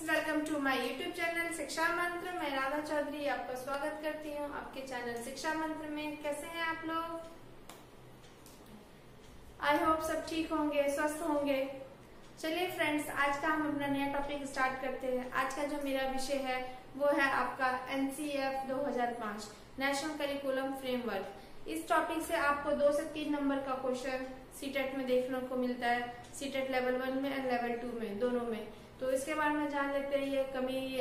Welcome to my YouTube channel Shiksha Mantra. मैं राधा चौधरी आपका स्वागत करती हूँ आपके चैनल शिक्षा मंत्र में। कैसे हैं आप लोग? आई होप सब ठीक होंगे, स्वस्थ होंगे। चलिए फ्रेंड्स, आज का हम अपना नया टॉपिक स्टार्ट करते हैं। आज का जो मेरा विषय है वो है आपका NCF 2005 नेशनल करिकुलम फ्रेमवर्क। इस टॉपिक से आपको 2 से 3 नंबर का क्वेश्चन सीटेट में देखने को मिलता है, सीटेट लेवल 1 में और लेवल 2 में, दोनों में। तो इसके बारे में जान लेते हैं। ये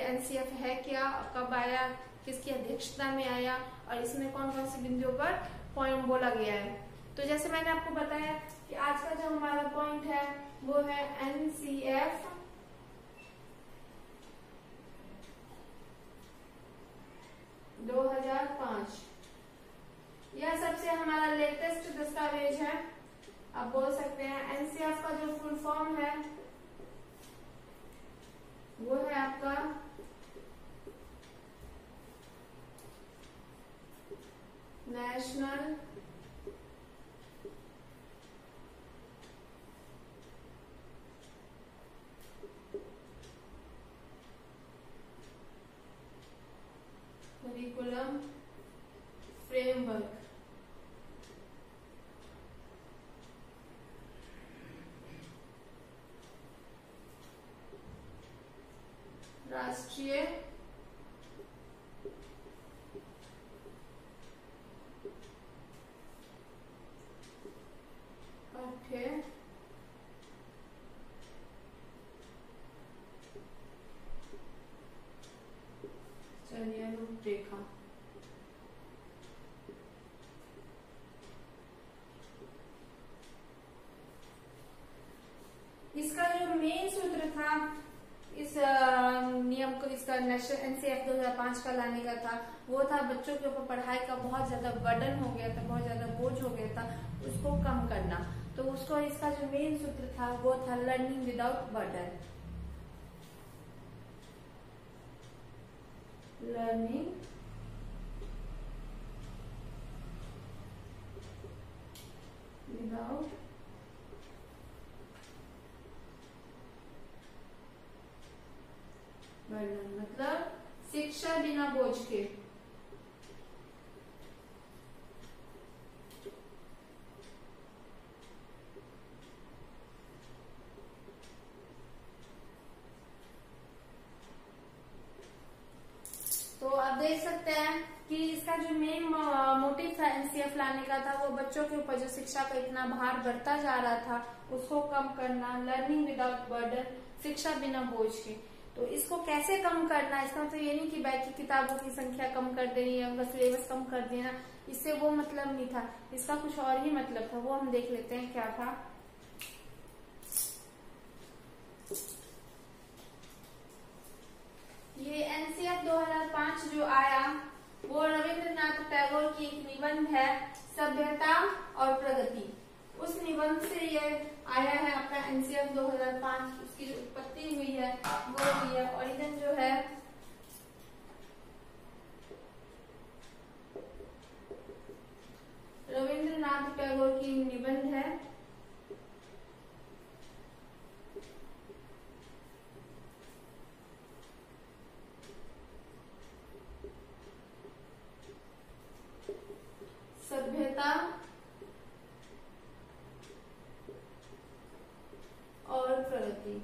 NCF है क्या, कब आया, किसकी अध्यक्षता में आया और इसमें कौन कौन सी बिंदुओं पर पॉइंट बोला गया है। तो जैसे मैंने आपको बताया कि आज का जो हमारा पॉइंट है वो है NCF 2005। यह सबसे हमारा लेटेस्ट दस्तावेज है, आप बोल सकते हैं। NCF का जो फुल फॉर्म है वो है आपका नेशनल करिकुलम फ्रेमवर्क। राष्ट्रीय पाठ्य चलिए रूपरेखा। इसका जो मेन सूत्र था इस नियम को, इसका नेशनल NCF 2005 का लाने का था, वो था बच्चों के ऊपर पढ़ाई का बहुत ज्यादा बर्डन हो गया था, बहुत ज्यादा बोझ हो गया था, उसको कम करना। तो उसको इसका जो मेन सूत्र था वो था learning without burden. Learning without burden मतलब शिक्षा बिना बोझ के। तो आप देख सकते हैं कि इसका जो मेन मोटिव था NCF लाने का था वो बच्चों के ऊपर जो शिक्षा का इतना भार बढ़ता जा रहा था उसको कम करना। लर्निंग विदाउट बर्डन, शिक्षा बिना बोझ के। तो इसको कैसे कम करना, इसका मतलब ये नहीं कि बैच की किताबों की संख्या कम कर देनी है, उनका सिलेबस कम कर देना, इससे वो मतलब नहीं था। इसका कुछ और ही मतलब था, वो हम देख लेते हैं क्या था। ये NCF 2005 जो आया वो रविंद्रनाथ टैगोर की एक निबंध है, सभ्यता और प्रगति। उस निबंध से ये आया है आपका NCF 2005। उसकी जो उत्पत्ति हुई है वो हुई है, ओरिजिन जो है रविंद्रनाथ टैगोर की निबंध है। सभ्यता और प्रगति।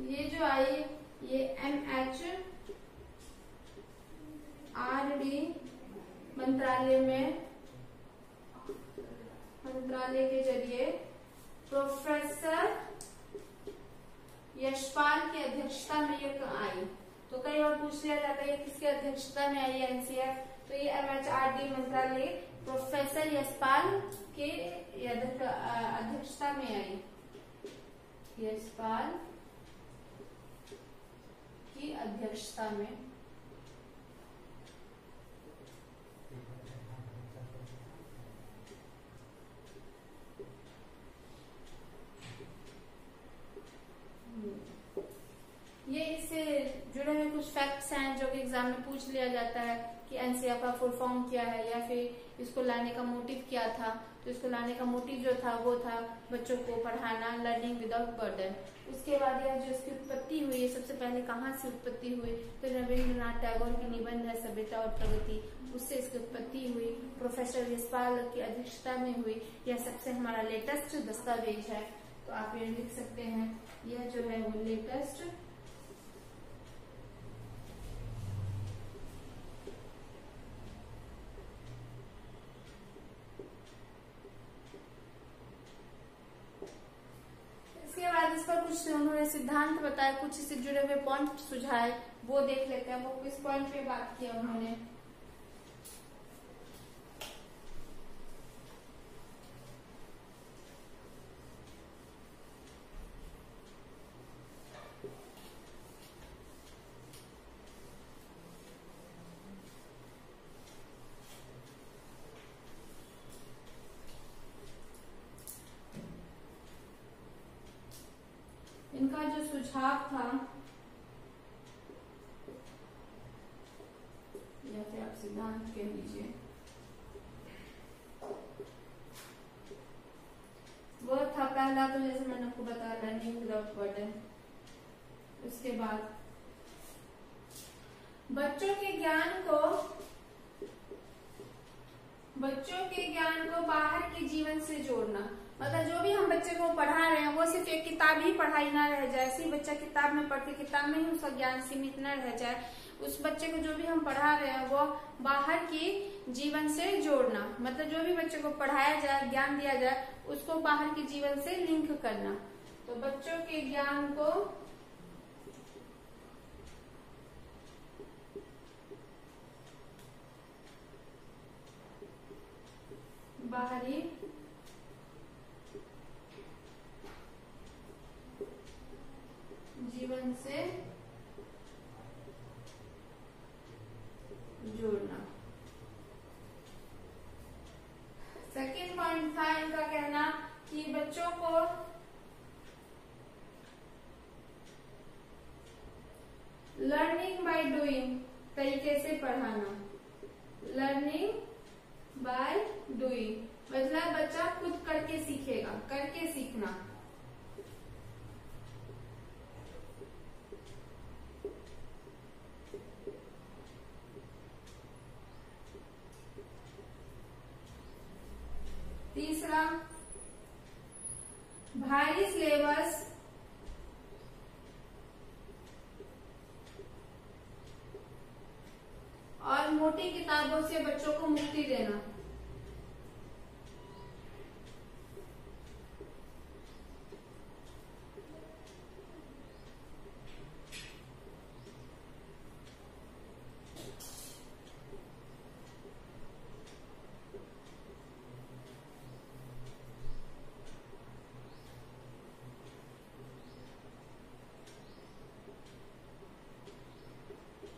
ये जो आई ये MHRD मंत्रालय के जरिए प्रोफेसर यशपाल की अध्यक्षता में ये आई। तो कई बार पूछ लिया जाता है किसकी अध्यक्षता में आई NCF, तो ये MHRD मंत्रालय प्रोफेसर यशपाल के अध्यक्षता में आई। यशपाल की अध्यक्षता में। ये इससे जुड़े हुए कुछ फैक्ट्स हैं जो कि एग्जाम में पूछ लिया जाता है कि एनसीईआरटी का फुल फॉर्म क्या है, या फिर इसको लाने का मोटिव क्या था। तो इसको लाने का मोटिव जो था वो था बच्चों को पढ़ाना, लर्निंग विदाउट बर्डन। उसके बाद यह जो इसकी उत्पत्ति हुई है, सबसे पहले कहाँ से उत्पत्ति हुई, तो रविंद्रनाथ टैगोर की निबंध है सभ्यता और प्रगति, उससे इसकी उत्पत्ति हुई। प्रोफेसर यशपाल की अध्यक्षता में हुई। यह सबसे हमारा लेटेस्ट दस्तावेज है, तो आप ये लिख सकते हैं, यह जो है वो लेटेस्ट इस पर कुछ उन्होंने सिद्धांत बताया, कुछ इससे जुड़े हुए पॉइंट सुझाए, वो देख लेते हैं। वो किस पॉइंट पे बात किया उन्होंने। इनका जो सुझाव था, या फिर आप सिद्धांत कह लीजिए, वो था पहला तो जैसे मैंने आपको बताया लर्निंग विदाउट बर्डन। उसके बाद बच्चों के ज्ञान को बाहर के जीवन से जोड़ना। मतलब जो भी हम बच्चे को पढ़ा रहे हैं वो सिर्फ एक किताब ही पढ़ाई ना रह जाए, सिर्फ बच्चा किताब में पढ़ के किताब में ही उसका ज्ञान सीमित न रह जाए। उस बच्चे को जो भी हम पढ़ा रहे हैं वो बाहर की जीवन से जोड़ना। मतलब जो भी बच्चे को पढ़ाया जाए, ज्ञान दिया जाए, उसको बाहर के जीवन से लिंक करना। तो बच्चों के ज्ञान को बाहरी जीवन से जोड़ना। सेकेंड पॉइंट था इनका कहना कि बच्चों को लर्निंग बाय डूइंग तरीके से पढ़ाना। लर्निंग बाय डूइंग मतलब बच्चा खुद करके सीखेगा, करके सीखना। तीसरा, भारी सिलेबस और मोटी किताबों से बच्चों को मुक्ति देना।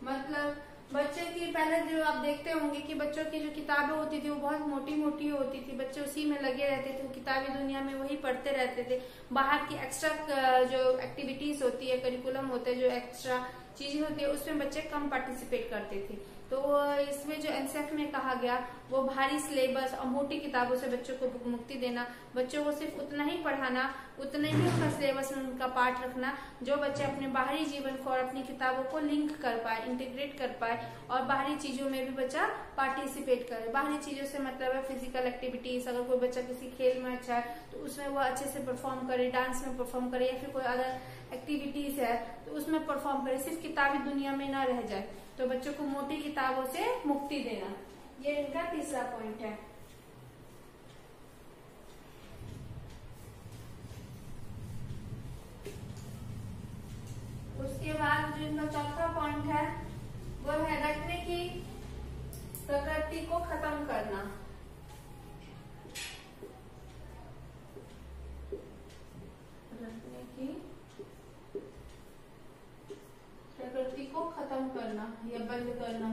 मतलब बच्चे की पहले जो आप देखते होंगे कि बच्चों की जो किताबें होती थी वो बहुत मोटी मोटी होती थी, बच्चे उसी में लगे रहते थे, किताबी दुनिया में वही पढ़ते रहते थे। बाहर की एक्स्ट्रा जो एक्टिविटीज होती है, करिकुलम होते हैं, जो एक्स्ट्रा चीजें होती है, उसमें बच्चे कम पार्टिसिपेट करते थे। तो इसमें जो एनसीईआरटी में कहा गया वो भारी सिलेबस और मोटी किताबों से बच्चों को मुक्ति देना। बच्चों को सिर्फ उतना ही पढ़ाना, उतने ही उसका सिलेबस में उनका पार्ट रखना जो बच्चे अपने बाहरी जीवन को और अपनी किताबों को लिंक कर पाए, इंटीग्रेट कर पाए, और बाहरी चीजों में भी बच्चा पार्टिसिपेट करे। बाहरी चीजों से मतलब है फिजिकल एक्टिविटीज। अगर कोई बच्चा किसी खेल में अच्छा है तो उसमें वो अच्छे से परफॉर्म करे, डांस में परफॉर्म करे, या फिर कोई अदर एक्टिविटीज है तो उसमें परफॉर्म करे, सिर्फ किताबी दुनिया में ना रह जाए। तो बच्चों को मोटी किताबों से मुक्ति देना, ये इनका तीसरा पॉइंट है। उसके बाद जो इनका चौथा पॉइंट है वो है रटने की प्रकृति को खत्म करना। रटने की प्रकृति को खत्म करना या बंद करना।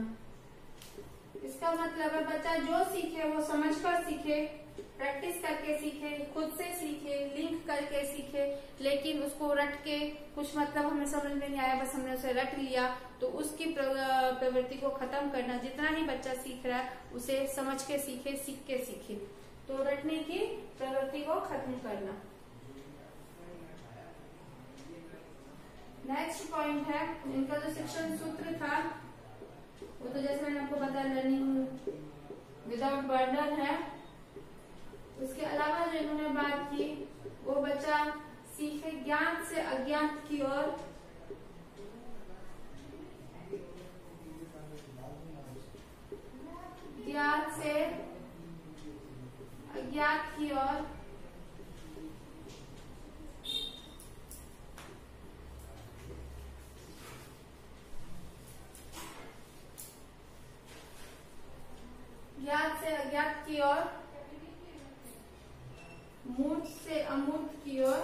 इसका मतलब है बच्चा जो सीखे वो समझकर सीखे, प्रैक्टिस करके सीखे, खुद से सीखे, लिंक करके सीखे। लेकिन उसको रट के कुछ मतलब हमें समझ में नहीं आया, बस हमने उसे रट लिया, तो उसकी प्रवृत्ति को खत्म करना। जितना ही बच्चा सीख रहा है उसे समझ के सीखे, सीख के सीखे। तो रटने की प्रवृत्ति को खत्म करना। नेक्स्ट पॉइंट है इनका जो शिक्षण सूत्र था वो तो जैसे मैंने आपको बताया लर्निंग विदाउट बर्डन है। उसके अलावा जो इन्होंने बात की वो बच्चा सीखे ज्ञान से अज्ञात की ओर, ज्ञान से अज्ञात की ओर, ज्ञान से अज्ञात की ओर, मूर्त से अमूर्त की ओर,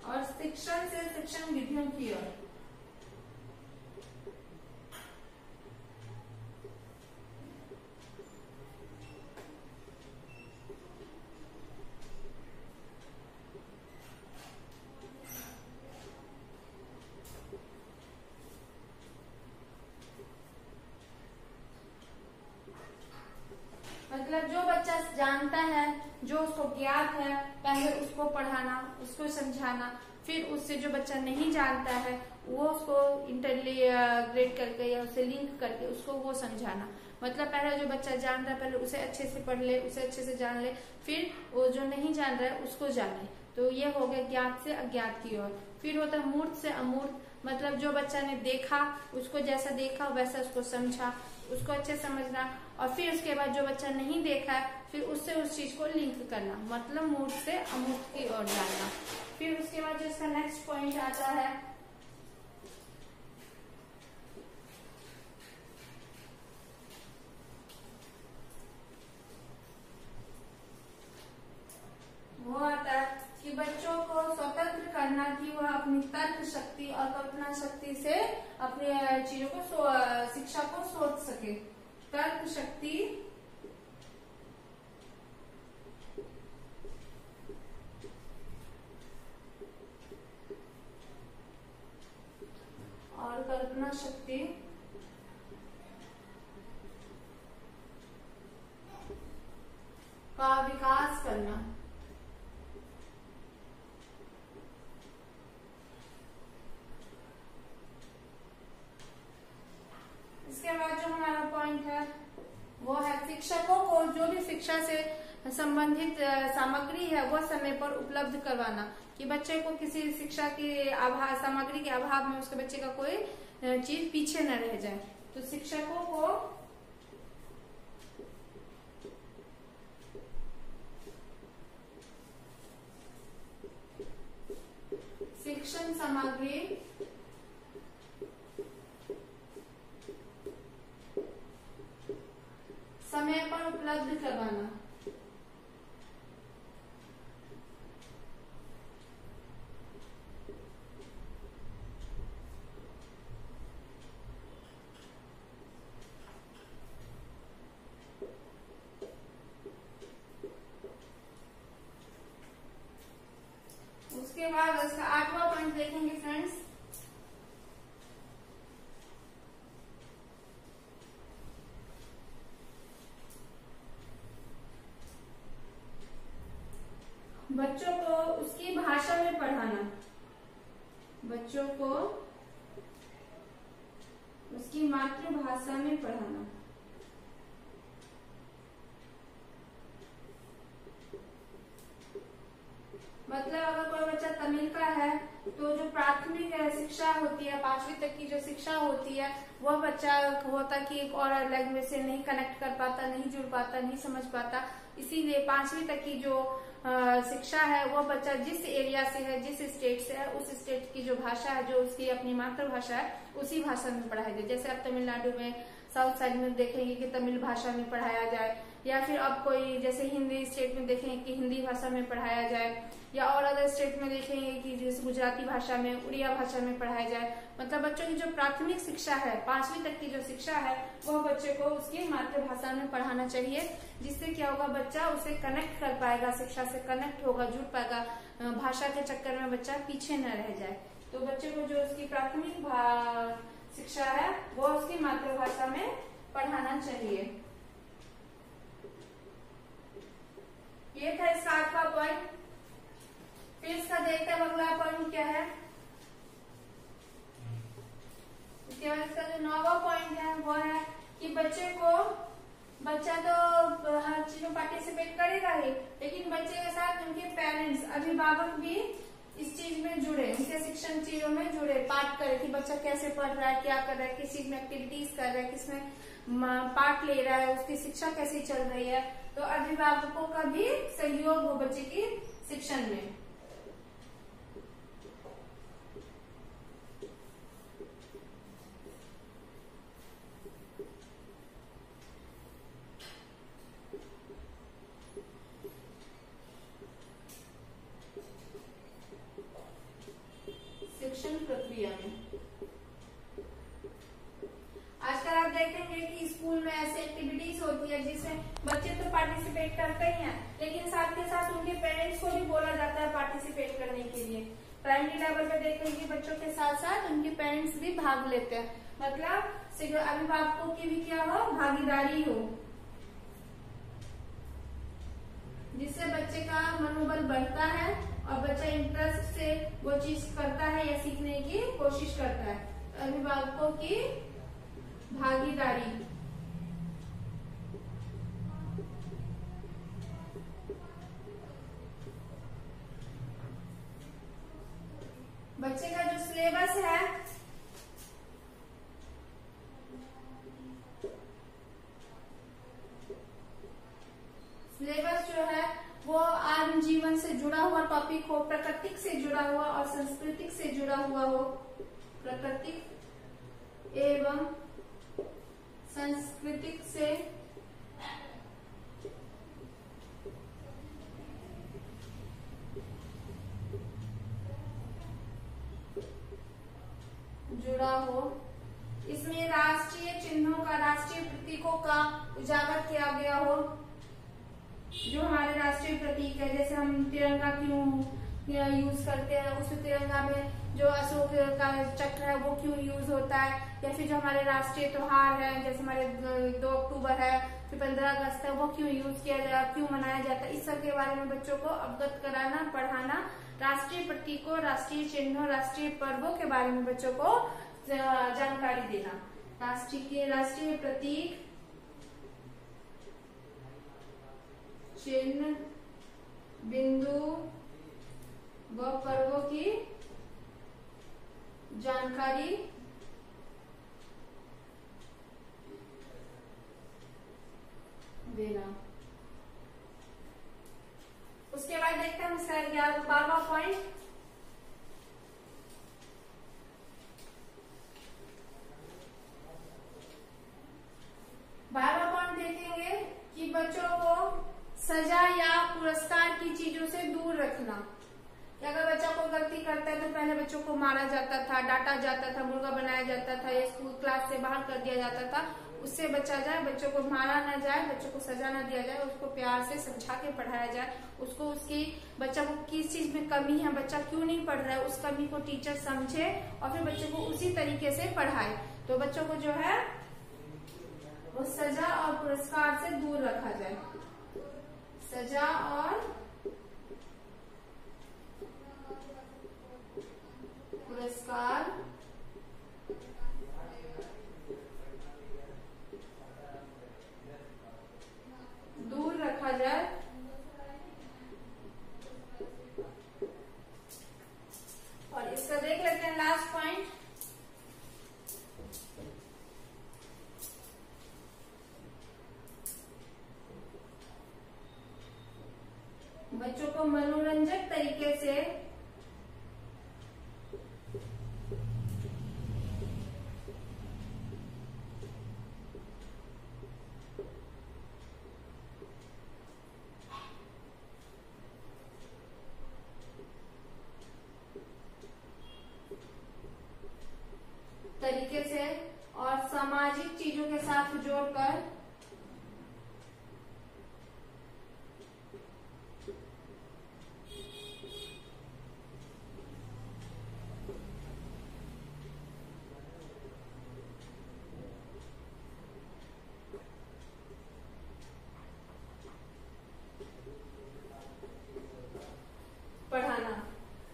और शिक्षण से शिक्षण विधियों की ओर। मतलब जो बच्चा जानता है, जो उसको ज्ञात है, पहले उसको पढ़ाना, उसको समझाना, फिर उससे जो बच्चा नहीं जानता है वो उसको इंटीग्रेट करके या उसे लिंक करके उसको वो समझाना। मतलब पहले जो बच्चा जानता है पहले उसे अच्छे से पढ़ ले, उसे अच्छे से जान ले, फिर वो जो नहीं जान रहा है उसको जाने। तो ये हो गया ज्ञात से अज्ञात की ओर। फिर होता है मूर्त से अमूर्त, मतलब जो बच्चा ने देखा उसको जैसा देखा वैसा उसको समझा, उसको अच्छे समझना। और फिर उसके बाद जो बच्चा नहीं देखा है फिर उससे उस चीज को लिंक करना, मतलब मूर्त से अमूर्त की ओर जाना। फिर उसके बाद जो इसका नेक्स्ट पॉइंट आता है वो आता है कि बच्चों को स्वतंत्र करना, कि वह अपनी तर्क शक्ति और कल्पना शक्ति से अपनी चीजों को शिक्षा को सोच सके। तर्क शक्ति और कल्पना शक्ति का विकास करना। इसके बाद जो हमारा पॉइंट है वो है शिक्षकों को जो भी शिक्षा से संबंधित सामग्री है वह समय पर उपलब्ध करवाना, कि बच्चे को किसी शिक्षा की सामग्री के अभाव में उसके बच्चे का कोई चीज पीछे न रह जाए। तो शिक्षकों को शिक्षण सामग्री समय पर उपलब्ध करवाना। उसके बाद इसका 8वां पॉइंट देखेंगे फ्रेंड्स। बच्चों को उसकी भाषा में पढ़ाना, बच्चों को उसकी मातृभाषा में पढ़ाना। मतलब अगर कोई बच्चा तमिल का है तो जो प्राथमिक शिक्षा होती है 5वीं तक की जो शिक्षा होती है वह बच्चा होता कि एक और लैंग्वेज से नहीं कनेक्ट कर पाता, नहीं जुड़ पाता, नहीं समझ पाता। इसीलिए 5वीं तक की जो शिक्षा है वह बच्चा जिस एरिया से है, जिस स्टेट से है, उस स्टेट की जो भाषा है, जो उसकी अपनी मातृभाषा है, उसी भाषा में पढ़ाई जाए। जैसे आप तमिलनाडु में साउथ साइड में देखेंगे कि तमिल भाषा में पढ़ाया जाए, या फिर अब कोई जैसे हिंदी स्टेट में देखेंगे कि हिंदी भाषा में पढ़ाया जाए, या और अदर स्टेट में देखेंगे कि जैसे गुजराती भाषा में, उड़िया भाषा में पढ़ाया जाए। मतलब बच्चों की जो प्राथमिक शिक्षा है, 5वीं तक की जो शिक्षा है, वह बच्चे को उसकी मातृभाषा में पढ़ाना चाहिए, जिससे क्या होगा, बच्चा उसे कनेक्ट कर पाएगा, शिक्षा से कनेक्ट होगा, जुड़ पाएगा, भाषा के चक्कर में बच्चा पीछे न रह जाए। तो बच्चे को जो उसकी प्राथमिक शिक्षा है वो उसकी मातृभाषा में पढ़ाना चाहिए। ये था इसका 8वां पॉइंट। फिर इसका देखते हैं अगला पॉइंट क्या है। इसके बाद इसका जो 9वां पॉइंट है वो है कि बच्चा तो हर चीज में पार्टिसिपेट करेगा ही, लेकिन बच्चे के साथ उनके पेरेंट्स, अभिभावक भी इस चीज में जुड़े, उनके शिक्षण चीजों में जुड़े, पाठ करे कि बच्चा कैसे पढ़ रहा है, क्या कर रहा है, किस चीज में एक्टिविटीज कर रहा है, किसमें पार्ट ले रहा है, उसकी शिक्षा कैसी चल रही है। तो अभिभावकों का भी सहयोग हो बच्चे की शिक्षण में। शिक्षण प्रक्रिया में आजकल आप देखेंगे कि स्कूल में ऐसे एक्टिविटीज होती है जिसमें बच्चे तो पार्टिसिपेट करते ही हैं, लेकिन साथ के साथ उनके पेरेंट्स को भी बोला जाता है पार्टिसिपेट करने के लिए। प्राइमरी लेवल पे देखेंगे कि बच्चों के साथ साथ उनके पेरेंट्स भी भाग लेते हैं, मतलब अभिभावकों की भी क्या हो, भागीदारी हो, जिससे बच्चे का मनोबल बढ़ता है और बच्चा इंटरेस्ट से वो चीज करता है या सीखने की कोशिश करता है। अभिभावकों की भागीदारी, बच्चे का जो सिलेबस है जो है वो आम जीवन से जुड़ा हुआ टॉपिक हो, प्राकृतिक से जुड़ा हुआ और सांस्कृतिक से जुड़ा हुआ हो, प्राकृतिक एवं सांस्कृतिक से जुड़ा हो। इसमें राष्ट्रीय चिन्हों का, राष्ट्रीय प्रतीकों का उजागर किया गया हो। जो हमारे राष्ट्रीय प्रतीक है, जैसे हम तिरंगा क्यों यूज करते हैं, उस तिरंगा में जो अशोक का चक्र है वो क्यों यूज होता है, या फिर जो हमारे राष्ट्रीय त्योहार है, जैसे हमारे 2 अक्टूबर है, फिर 15 अगस्त है, वो क्यों यूज किया जाता है, क्यों मनाया जाता है, इस सब के बारे में बच्चों को अवगत कराना, पढ़ाना। राष्ट्रीय प्रतीकों, राष्ट्रीय चिन्हों, राष्ट्रीय पर्वों के बारे में बच्चों को जानकारी देना। राष्ट्रीय प्रतीक, चिन्ह, बिंदु व पर्वों की जानकारी देना। उसके बाद देखते हैं इसका 12वां पॉइंट। देखेंगे कि बच्चों को सजा या पुरस्कार की चीजों से दूर रखना। अगर बच्चा कोई गलती करता है तो पहले बच्चों को मारा जाता था, डांटा जाता था, मुर्गा बनाया जाता था या स्कूल क्लास से बाहर कर दिया जाता था। उससे बचा जाए, बच्चों को मारा ना जाए, बच्चों को सजा ना दिया जाए, उसको प्यार से समझा के पढ़ाया जाए। उसको उसकी बच्चा को किस चीज में कमी है, बच्चा क्यों नहीं पढ़ रहा है, उस कमी को टीचर समझे और फिर बच्चे को उसी तरीके से पढ़ाए। तो बच्चों को जो है वो सजा और पुरस्कार से दूर रखा जाए। सजा और पुरस्कार दूर रखा जाए। और इसका देख लेते हैं लास्ट पॉइंट। बच्चों को मनोरंजक तरीके से तरीके से और सामाजिक चीजों के साथ जोड़कर पढ़ाना।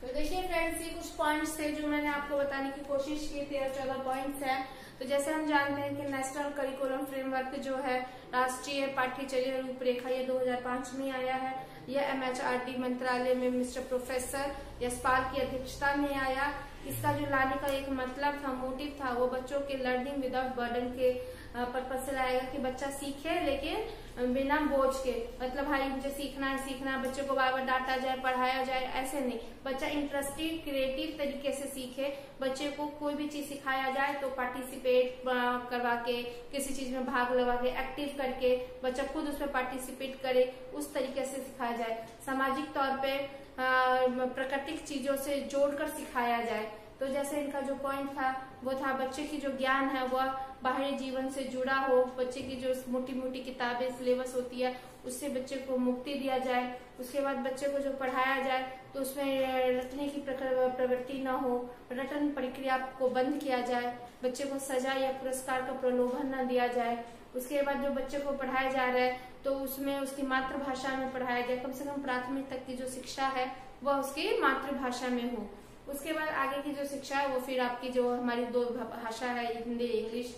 तो देखिए फ्रेंड्स, ये कुछ पॉइंट्स थे जो मैंने आपको बताने की कोशिश की। 13-14 पॉइंट्स हैं। तो जैसे हम जानते हैं कि नेशनल करिकुलम फ्रेमवर्क जो है, राष्ट्रीय पाठ्यचर्या रूपरेखा, ये 2005 में आया है। यह MHRD मंत्रालय में मिस्टर प्रोफेसर यशपाल की अध्यक्षता में आया। इसका जो लाने का एक मतलब था, मोटिव था, वो बच्चों के लर्निंग विदाउट बर्डन के पर्पज से लाएगा कि बच्चा सीखे लेकिन बिना बोझ के। मतलब भाई मुझे सीखना है, बच्चे को बार बार डांटा जाए, पढ़ाया जाए, ऐसे नहीं। बच्चा इंटरेस्टिंग क्रिएटिव तरीके से सीखे। बच्चे को कोई भी चीज सिखाया जाए तो पार्टिसिपेट करवा के, किसी चीज में भाग लगा के, एक्टिव करके बच्चा खुद उसमें पार्टिसिपेट करे, उस तरीके से सिखाया जाए। सामाजिक तौर पे प्राकृतिक चीजों से जोड़कर सिखाया जाए। तो जैसे इनका जो पॉइंट था वो था बच्चे की जो ज्ञान है वह बाहरी जीवन से जुड़ा हो। बच्चे की जो मोटी मोटी किताबें सिलेबस होती है उससे बच्चे को मुक्ति दिया जाए। उसके बाद बच्चे को जो पढ़ाया जाए तो उसमें रटने की प्रवृत्ति न हो, रटन प्रक्रिया को बंद किया जाए। बच्चे को सजा या पुरस्कार का प्रलोभन न दिया जाए। उसके बाद जो बच्चे को पढ़ाया जा रहा है तो उसमें उसकी मातृभाषा में पढ़ाया जाए। कम से कम प्राथमिक तक की जो शिक्षा है वह उसकी मातृभाषा में हो। उसके बाद आगे की जो शिक्षा है वो फिर आपकी जो हमारी दो भाषा है, हिंदी इंग्लिश,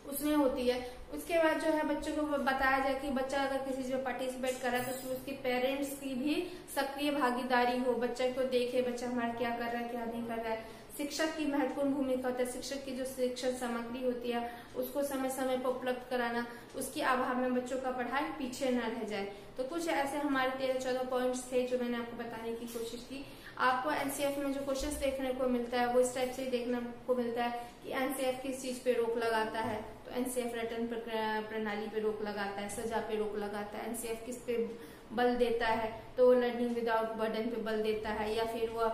उसमें होती है। उसके बाद जो है बच्चों को बताया जाए कि बच्चा अगर किसी चीज में पार्टिसिपेट कर रहा है तो उसमें उसके पेरेंट्स की भी सक्रिय भागीदारी हो। बच्चे को देखे बच्चा हमारा क्या कर रहा है, क्या नहीं कर रहा है। शिक्षक की महत्वपूर्ण भूमिका होती है। शिक्षक की जो शिक्षण सामग्री होती है उसको समय समय पर उपलब्ध कराना, उसके अभाव में बच्चों का पढ़ाई पीछे न रह जाए। तो कुछ ऐसे हमारे 13-14 पॉइंट्स थे जो मैंने आपको बताने की कोशिश की। आपको एनसीएफ में जो क्वेश्चंस देखने को मिलता है वो इस टाइप से देखने को मिलता है कि एनसीएफ किस चीज पे रोक लगाता है। तो एनसीएफ रटन प्रणाली पे रोक लगाता है, सजा पे रोक लगाता है। एनसीएफ किस पे बल देता है तो लर्निंग विदाउट बर्डन पे बल देता है, या फिर वो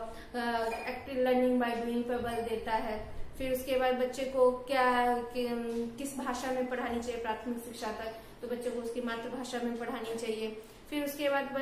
एक्टिव लर्निंग बाय डूइंग पे बल देता है। फिर उसके बाद बच्चे को किस भाषा में पढ़ानी चाहिए प्राथमिक शिक्षा तक, तो बच्चे को उसकी मातृभाषा में पढ़ानी चाहिए। फिर उसके बाद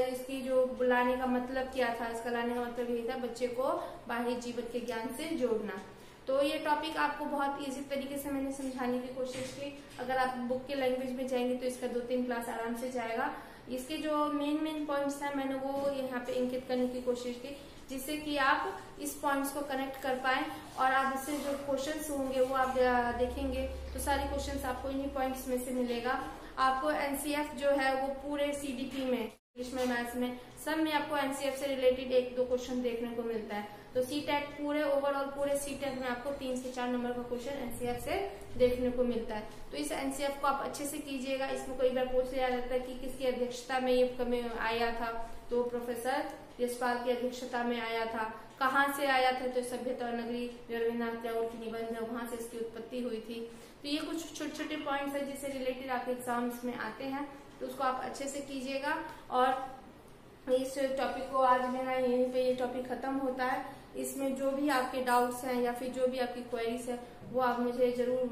इसकी जो लाने का मतलब क्या था, इसका लाने का मतलब यही था बच्चे को बाहरी जीवन के ज्ञान से जोड़ना। तो ये टॉपिक आपको बहुत इजी तरीके से मैंने समझाने की कोशिश की। अगर आप बुक के लैंग्वेज में जाएंगे तो इसका 2-3 क्लास आराम से जाएगा। इसके जो मेन पॉइंट्स हैं मैंने वो यहाँ पे इंकित करने की कोशिश की, जिससे कि आप इस पॉइंट्स को कनेक्ट कर पाए और आप इससे जो क्वेश्चंस होंगे वो आप देखेंगे तो सारे क्वेश्चंस आपको इन्हीं पॉइंट्स में से मिलेगा। आपको एनसीएफ जो है वो पूरे सीडीपी में, इंग्लिश में, मैथ्स में, सब में आपको एनसीएफ से रिलेटेड 1-2 क्वेश्चन देखने को मिलता है। तो सीटेट पूरे ओवरऑल पूरे सीटेट में आपको 3 से 4 नंबर का क्वेश्चन एनसीएफ से देखने को मिलता है। तो इस एनसीएफ को आप अच्छे से कीजिएगा। इसमें कोई बार पूछ लिया जाता है कि किसकी अध्यक्षता में ये आया था, तो प्रोफेसर यशपाल की अध्यक्षता में आया था। कहाँ से आया था, तो सभ्यता और नगरी रविन्द्रनाथ टैगोर की निबंध है, वहां से इसकी उत्पत्ति हुई थी। तो ये कुछ छोटे छोटे पॉइंट्स है जिससे रिलेटेड आपके एग्जाम्स में आते हैं, तो उसको आप अच्छे से कीजिएगा। और इस टॉपिक को आज मेरा यहीं पे ये टॉपिक खत्म होता है। इसमें जो भी आपके डाउट्स हैं या फिर जो भी आपकी क्वेरीज है वो आप मुझे जरूर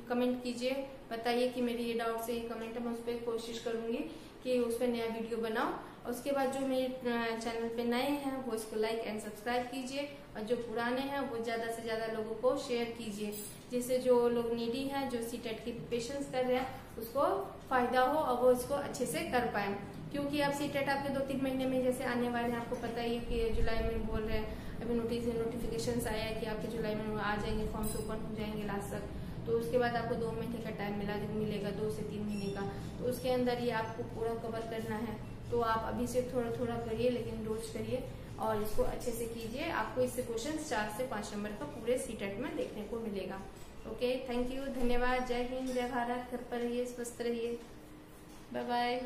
कमेंट कीजिए, बताइए कि मेरी ये डाउट्स है, ये कमेंट है, मैं उस पर कोशिश करूंगी कि उस पर नया वीडियो बनाओ। और उसके बाद जो मेरे चैनल पे नए हैं वो इसको लाइक एंड सब्सक्राइब कीजिए, और जो पुराने हैं वो ज्यादा से ज्यादा लोगों को शेयर कीजिए, जिससे जो लोग नीडी हैं, जो सीटेट की प्रिपरेशंस कर रहे हैं, उसको फायदा हो और वो इसको अच्छे से कर पाए। क्योंकि अब सीटेट आपके 2-3 महीने में जैसे आने वाले हैं, आपको पता ही है कि जुलाई में बोल रहे हैं, अभी नोटिफिकेशन आया है कि आपके जुलाई में आ जाएंगे, फॉर्म्स ओपन हो जाएंगे लास्ट तक। तो उसके बाद आपको 2 महीने का टाइम मिलेगा, 2 से 3 महीने का। तो उसके अंदर ये आपको पूरा कवर करना है। तो आप अभी से थोड़ा थोड़ा करिए, लेकिन रोज करिए और इसको अच्छे से कीजिए। आपको इससे क्वेश्चन 4 से 5 नंबर का पूरे सीटेट में देखने को मिलेगा। ओके, थैंक यू, धन्यवाद। जय हिंद, जय भारत। घर पर रहिए, स्वस्थ रहिए, बाय बाय।